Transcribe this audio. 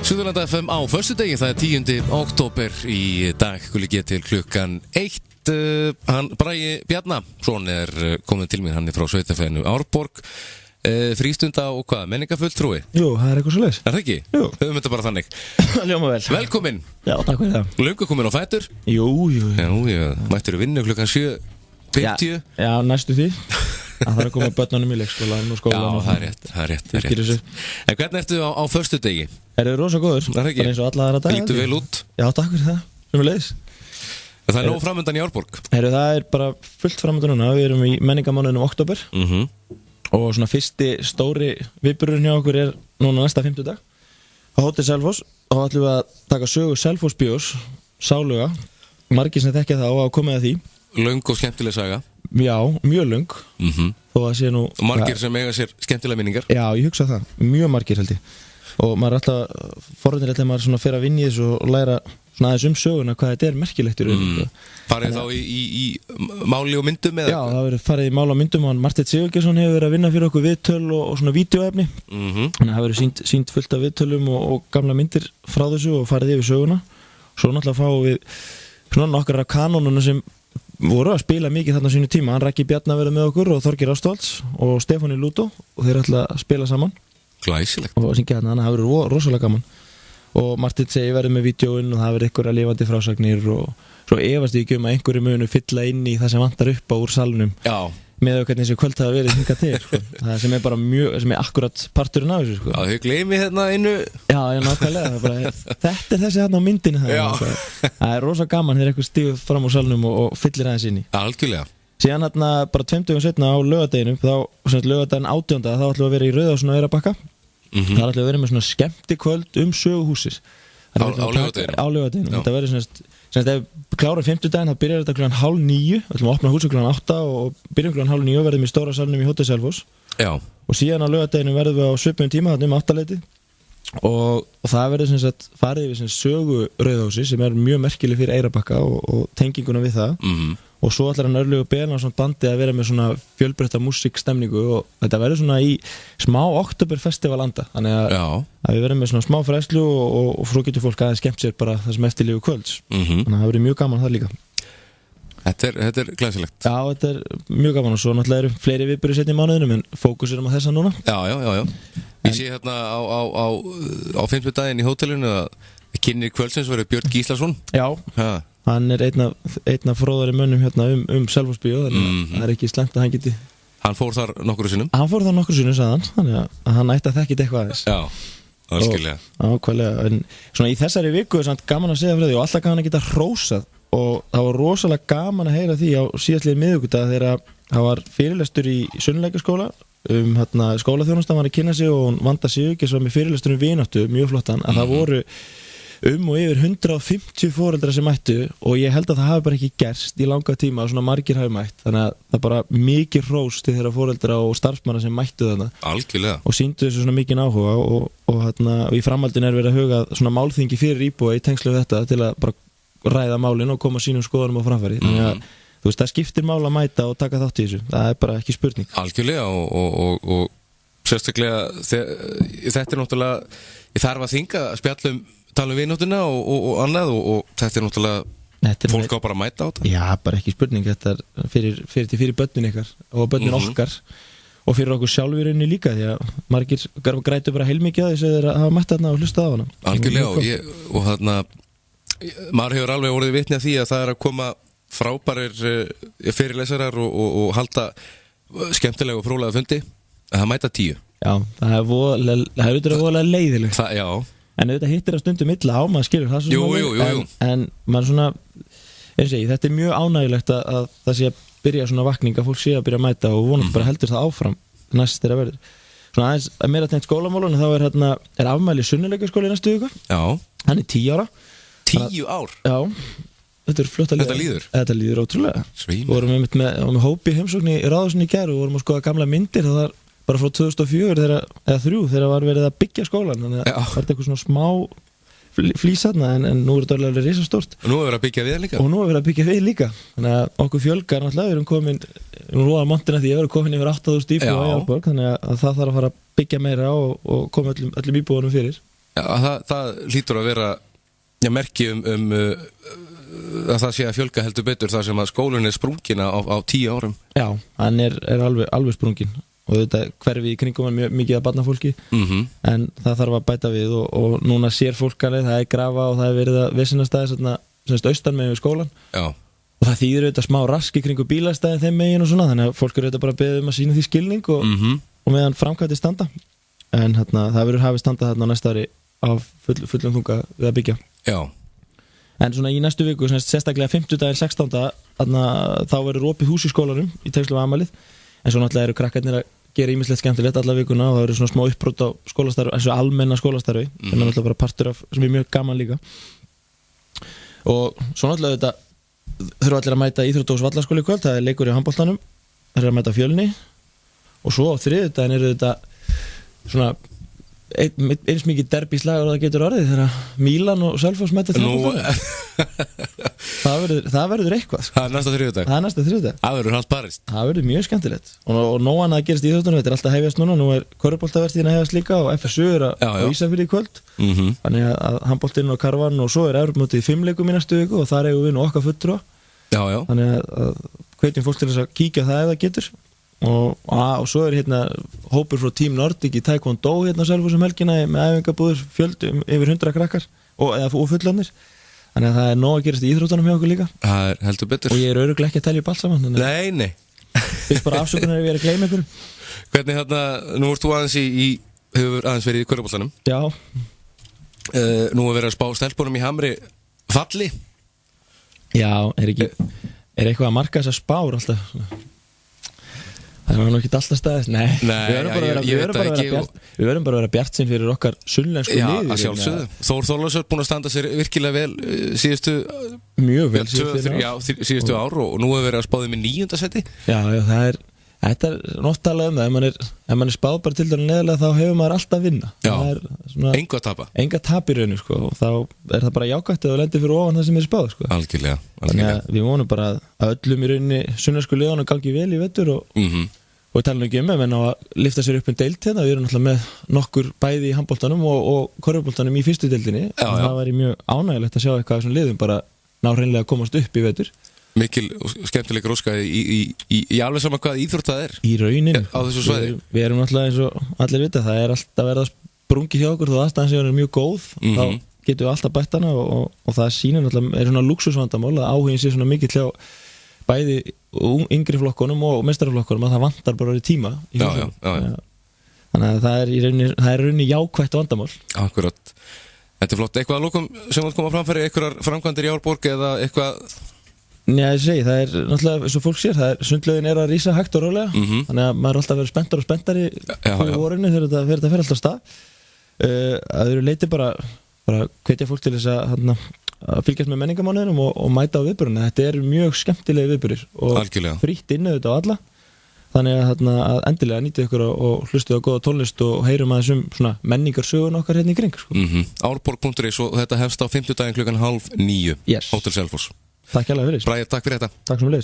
Suðurlanda FM á föstudegi, það er 10. október í dag, gulli get til klukkan 1. Hann Bragi Bjarnason er komin til mér, hann er frá Sveitarfélaginu Árborg. Frístunda og hvað, menningarfulltrúi? Jú, það er eitthvað svoleiðis. Er það ekki? Jú. Höfum þetta bara þannig. Ljóma vel. Velkomin. Já, takk fyrir það. Löngu komin á fætur? Jú. Já, mættur vinnu klukkan 7:50. Já, næstu því. Það þarf að koma börnunum í leikskólan og skólan. Já, það er rétt. En hvernig ertu á föstudegi? Eru rosa góður? Það er ekki. Bara eins og alla aðra daga. Lítur vel út. Já, takk fyrir það. Sömuleiðis. Það er nóg framundan í Árborg. Það er bara fullt framundan núna. Við erum í menningarmánuðinum október. Og svona fyrsti stóri viðburðurinn hjá okkur er núna næsta 50 dag á Hótel Selfoss og ætlum við að taka sögu Selfoss bíós, sáluga, margir sem þekkja það og að koma að því. Löng og skemmtileg saga. Já, mjög löng. Þó að sé nú margir sem eiga sér skemmtilega minningar. Já, ég hugsa það, mjög margir held ég. Og maður er alltaf forvitnilegt þegar maður svona fer að vinna í þessu og læra svona aðeins söguna hvað þetta er merkilegt í rauninni. Farið þá í máli og myndum eða? Já, það verður farið í máli og myndum og Marteinn Sigurgeirsson hefur verið að vinna fyrir okkur viðtöl og svona vídeoefni. Þannig að það verður sýnt fullt af viðtölum og gamla myndir frá þessu og farið yfir söguna. Svo náttúrulega fáum við svona nokkrar af kanónunum sem voru að spila mikið þarna á sínu tíma. Hann Raggi Bjarna verið með okkur og Þorgeir Ástvalds og Stefáni Lúdó og þeir ætla að spila saman. Glæsilegt. Og syngja þarna, það verður rosalega gaman. Og Marteinn segi verður með vídeóin og það verður einhverja lifandi frásagnir og svo efast ég ekki að einhverju munu fylla inn í það sem vantar upp á úr salnum. Já. Með hvernig þessi kvöld hafa verið hingað til, sko. Það sem er bara sem er akkurat parturinn af þessu, sko. Já, þau gleymi hérna einu. Já, nákvæmlega. Þetta er þessi hérna á myndinu. Það er rosa gaman þegar eitthvað stígur fram úr salnum og fyllir aðeins inn í. Algjörlega. Síðan hérna bara 20 dögum seinna á laugardeginum, laugardaginn 18. þá ætlum við að vera í Rauðavársson á Eyrarbakka. Það ætlum við að vera með svona skemmtikvöld söguhúsið. Á laugardeginum. Þetta verður semst ef við klárum 50 daginn þá byrjar þetta klukkan 8:30. Við ætlum að opna húsið klukkan 8 og byrjum klukkan 8:30 og verðum í stóra salnum í Hótel Selfoss. Já. Og síðan á laugardeginum verðum við á svipuðum tíma þarna 8:00 og það verður semst farið yfir sögu Rauðahúsi sem er mjög merkileg fyrir Eyrarbakka og tenginguna við það. Og svo ætlar hann Örlygur Beinarsson bandið að vera með svona fjölbreytta músikstemningu og þetta verður svona í smá oktoberfestival anda. Þannig að við verðum með svona smá fræðslu og svo getur fólk aðeins skemmt sér bara það sem eftirlífu kvölds. Þannig að það verður mjög gaman það líka. Þetta er glæsilegt. Já, þetta er mjög gaman og svo náttúrulega eru fleiri viðburðir seinna í mánuðinum en fókusirum á þessa núna. Já. Ég sé hérna á 50 daginn í hótelinu að kynnir kvöldsins verður Björn Gíslason. Já. Hann er einn af fróðari mönnum hérna Selfoss bíó, þannig að það er ekki slemt að hann geti. Hann fór þar nokkru sinnum? Hann fór þar nokkru sinnum, sagði hann, þannig að hann ætti að þekkja eitthvað aðeins. Já, algjörlega. Ákvæðlega, en svona í þessari viku er samt gaman að segja fyrir því og alltaf gaman að geta hrósað og það var rosalega gaman að heyra því á síðastliðið miðvikudag þegar það var fyrirlestur í Sunnuleikaskóla skólaþjónustan var að kynna sig og Vanda Sigurgeirsson var með fyrirlestur vináttu, mjög flottan, að það voru og yfir 150 foreldrar sem mættu og ég held að það hafi bara ekki gerst í langa tíma og svona margir hafi mætt þannig að það bara mikið hrós til þeirra foreldra og starfsmanna sem mættu þarna. Algjörlega. Og sýndu þessu svona mikinn áhuga og í framhaldinu er verið að huga svona málþingi fyrir íbúa í tengslu við þetta til að bara ræða málin og koma sínum skoðunum á framfæri. Þannig að þú veist, það skiptir mál að mæta og taka þátt í þessu. Það er bara ekki spurning. Algjörlega og sérstaklega þetta er náttúrulega ég þarf að þinga að spjallum tala um vináttuna og annað og þetta er náttúrulega fólk á bara að mæta á þetta. Já, bara ekki spurning, þetta er fyrir börnin ykkar og börnin okkar og fyrir okkur sjálfurinn líka því að margir grætu bara heilmikið að þessu þegar hafa mætt þarna og hlustað á hana. Algjörlega og þarna maður hefur alveg orðið vitni að því að það er að koma frábærir fyrirlesarar og halda skemmtilega og fróðlega fundi að það mæta 10. Já, það er voðalega leiðilegt. Já. En auðvitað hittir að stundum illa á, maður skilur það svona. Jú. En maður svona, þetta er mjög ánægilegt að það sé að byrja svona vakning að fólk sé að byrja að mæta og vonandi bara heldur það áfram næst þegar verður. Svona aðeins að meira tengt skólamálunum þá er afmæli Sunnuleikaskóli næstu viku. Já. Hann er 10 ára. 10 ár? Já. Þetta er flott að líða. Þetta líður ótrúlega. Við vorum með hópi heimsókn í Ráðhúsinu í gær og vorum að skoða gamla myndir og það bara frá 2004 eða 2003 þegar var verið að byggja skólan þannig að það var eitthvað svona smá flýsatna en nú er þetta alveg risastórt og nú er verið að byggja við líka þannig að okkur fjölgar náttúrulega við erum komin róa montina því ég verið komin yfir 8.000 íbúa í Árborg þannig að það þarf að fara að byggja meira og koma öllum íbúanum fyrir. það hlýtur að vera merki að það sé að fjölga heldur betur þar sem að skólinn sprungin á 10 árum. Já, hann er alveg sprungin og þetta hverfi í kringum hann mikið að barnafólki en það þarf að bæta við og núna sér fólk alveg, það er grafa og það er verið að vissinastæði semst austan megin við skólan. Já. Og það þýðir auðvitað smá rask í kringum bílastæðin þeim megin og svona, þannig að fólk auðvitað bara beðið að sína því skilning og meðan framkvæmdi standa en það verður hafið standa þarna næsta ári á fullum þunga við að byggja. Já. En svona í næstu viku, sérstaklega 50. 16. þá verður opið hús í skólanum í tengslum við afmælið, en svo náttúrulega eru krakkarnir að gera ýmislegt skemmtilegt alla vikuna og það eru svona smá uppbrot á skólastarfi, eins og almenna skólastarfi, sem er náttúrulega bara partur af, sem er mjög gaman líka. Og svo náttúrulega þetta þurfa allir að mæta íþróttahús Vallaskóla í kvöld, það er leikur í handboltanum, það er að mæta Fjölni og svo á þriðjudaginn eru þetta svona eins mikið derbíslagur það getur orðið þegar Mílan og Selfoss mæta það verður eitthvað sko. Það er næsta þriðjudag. Það verður haldt barist. Það verður mjög skemmtilegt og nóan að gerast í íþróttunum, þetta er alltaf hefjast núna, nú er körfuboltavertíðin að hefjast líka og FSU er á Ísafirði í kvöld þannig að handboltinn og karvan og svo er Evrópumótið í 5 leikum í næstu viku og þar eigum við nú okkar fulltrúa. Þannig að hvetjum fólk til þess að kíkja það ef það getur og svo er hérna hópur frá Team Nordic í Taekwondo hérna Selfoss helgina með æfingabúður fjöldum yfir 100 krakkar og fullanir, þannig að það er nóg að gerast í íþróttunum hjá okkur líka. Það er heldur betur og ég er örugglega ekki að telja upp allt saman Nei Fyrst bara afsökunar ef ég er að gleyma ykkur. Hvernig nú ert þú hefur aðeins verið í körfuboltanum. Já. Nú er verið að spá stelpunum í Hamri falli. Já, er eitthvað að marka þessar spár alltaf? Það var nú ekki alltaf staðist. Nei, við verðum bara að vera bjartsýn fyrir okkar sunnlensku liði. Já, að sjálfsögðu. Þór Þorláksson búinn að standa sér virkilega vel síðustu ár og nú hefur verið að spá þeim í 9. sæti. Já, þetta er nóttalað um það. Ef mann er spáð bara til dæmis neðarlega þá hefur maður alltaf að vinna. Já, engu að tapa. Enga tap í rauninu sko, og þá er það bara jákvætt að það lendir fyrir ofan það sem er spáð sko. Algjörlega. Þannig að við vonum bara að öllum í rauninni sunnlensku liðunum gangi vel í vetur og tala nú ekki ef menn á að lifta sér upp deild hérna, við erum náttúrulega með nokkur bæði í handboltanum og körfuboltanum í fyrstu deildinni, það væri mjög ánægilegt að sjá eitthvað af þessum liðum bara ná hreinlega að komast upp í vetur. Mikil skemmtileg róska í alveg sama hvað íþrótt það er í rauninni á þessu svæði. Við erum náttúrulega eins og allir vita, það er alltaf að verða sprungi hjá okkur þó aðstæðan sem er mjög góð, þá getum við alltaf bætt hana og það sýnir náttúrulega er svona lúxusvandamál að áhugin sé svona mikill hjá bæði yngri flokkunum og meistaraflokkunum að það vantar bara orðið tíma í já. Þannig að það er í rauninni jákvætt vandamál. Akkurat. Þetta er flott. Eitthvað að lokum sem þú koma framfæri, einhverjar framkvæmdir í Árborg eða eitthvað? Nei, ég segi, það er náttúrulega, eins og fólk sér, sundlaugin er að rísa hægt og rólega, þannig að maður er alltaf að vera spenntar og spenntari fyrir vorinu þegar þetta fer alltaf stað. Að þau leiti bara hvetja fólk til þess að fylgjast með menningamánuðinum og mæta á viðburðina. Þetta er mjög skemmtilegi viðburðir og frítt inni þetta á alla, þannig að endilega nýtið ykkur og hlustið á góða tónlist og heyrum aðeins svona menningarsögun okkar hérna í kring sko. Árborg.is og þetta hefst á 50 daginn klukkan 8:30 yes. Hótel Selfoss. Takk hérlega fyrir. Bragi, takk fyrir þetta. Takk sem leiðis.